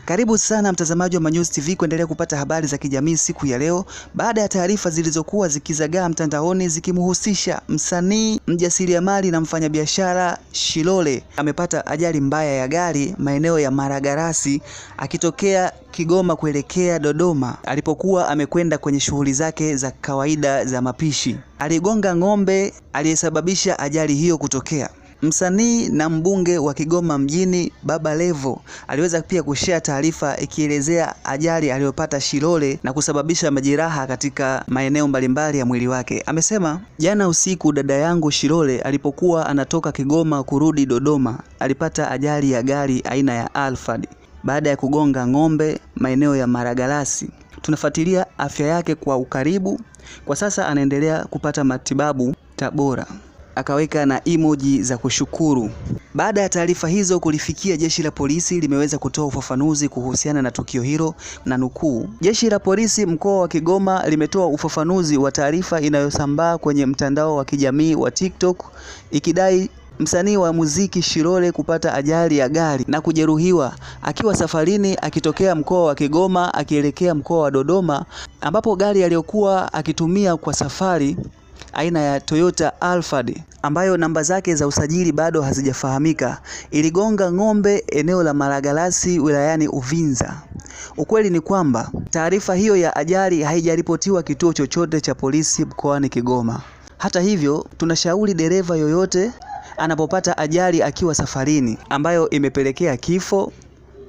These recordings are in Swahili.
Karibu sana mtazamaji wa Manyuzi TV kuendelea kupata habari za kijamii siku ya leo, baada ya taarifa zilizokuwa zikizagaa mtandaoni zikimhusisha msanii, mjasiriamali na mfanyabiashara Shilole amepata ajali mbaya ya gari maeneo ya Maragarasi akitokea Kigoma kuelekea Dodoma alipokuwa amekwenda kwenye shughuli zake za kawaida za mapishi. Aligonga ng'ombe aliyesababisha ajali hiyo kutokea. Msanii na mbunge wa Kigoma mjini Baba Levo aliweza pia kushare taarifa ikielezea ajali aliyopata Shilole na kusababisha majeraha katika maeneo mbalimbali ya mwili wake. Amesema, jana usiku dada yangu Shilole alipokuwa anatoka Kigoma kurudi Dodoma alipata ajali ya gari aina ya Alphard baada ya kugonga ng'ombe maeneo ya Maragarasi. Tunafuatilia afya yake kwa ukaribu. Kwa sasa anaendelea kupata matibabu Tabora. Akaweka na emoji za kushukuru. Baada ya taarifa hizo kulifikia, jeshi la polisi limeweza kutoa ufafanuzi kuhusiana na tukio hilo, na nukuu: jeshi la polisi mkoa wa Kigoma limetoa ufafanuzi wa taarifa inayosambaa kwenye mtandao wa kijamii wa TikTok ikidai msanii wa muziki Shilole kupata ajali ya gari na kujeruhiwa akiwa safarini akitokea mkoa wa Kigoma akielekea mkoa wa Dodoma, ambapo gari aliyokuwa akitumia kwa safari aina ya Toyota Alphard ambayo namba zake za usajili bado hazijafahamika iligonga ng'ombe eneo la Maragarasi wilayani Uvinza. Ukweli ni kwamba taarifa hiyo ya ajali haijaripotiwa kituo chochote cha polisi mkoani Kigoma. Hata hivyo, tunashauri dereva yoyote anapopata ajali akiwa safarini ambayo imepelekea kifo,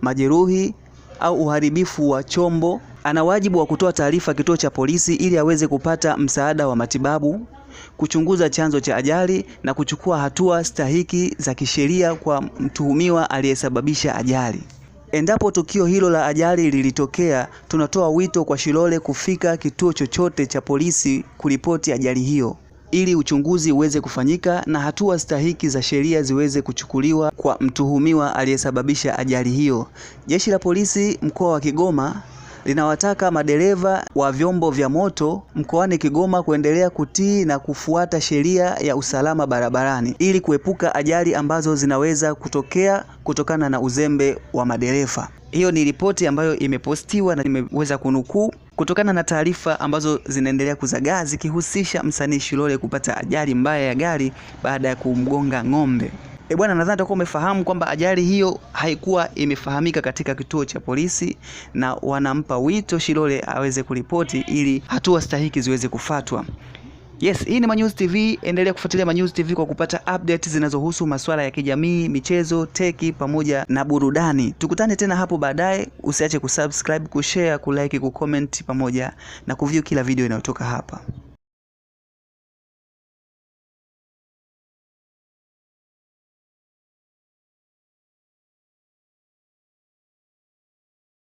majeruhi au uharibifu wa chombo, ana wajibu wa kutoa taarifa kituo cha polisi ili aweze kupata msaada wa matibabu, kuchunguza chanzo cha ajali na kuchukua hatua stahiki za kisheria kwa mtuhumiwa aliyesababisha ajali. Endapo tukio hilo la ajali lilitokea, tunatoa wito kwa Shilole kufika kituo chochote cha polisi kuripoti ajali hiyo ili uchunguzi uweze kufanyika na hatua stahiki za sheria ziweze kuchukuliwa kwa mtuhumiwa aliyesababisha ajali hiyo. Jeshi la polisi mkoa wa Kigoma linawataka madereva wa vyombo vya moto mkoani Kigoma kuendelea kutii na kufuata sheria ya usalama barabarani ili kuepuka ajali ambazo zinaweza kutokea kutokana na uzembe wa madereva. Hiyo ni ripoti ambayo imepostiwa na nimeweza kunukuu kutokana na taarifa ambazo zinaendelea kuzagaa zikihusisha msanii Shilole kupata ajali mbaya ya gari baada ya kumgonga ng'ombe. Bwana, nadhani utakuwa umefahamu kwamba ajali hiyo haikuwa imefahamika katika kituo cha polisi na wanampa wito Shilole aweze kuripoti ili hatua stahiki ziweze kufuatwa. Yes, hii ni Manyuzi TV. Endelea kufuatilia Manyuzi TV kwa kupata update zinazohusu masuala ya kijamii, michezo, teki pamoja na burudani. Tukutane tena hapo baadaye. Usiache kusubscribe, kushare, kulike, kucomment pamoja na kuview kila video inayotoka hapa.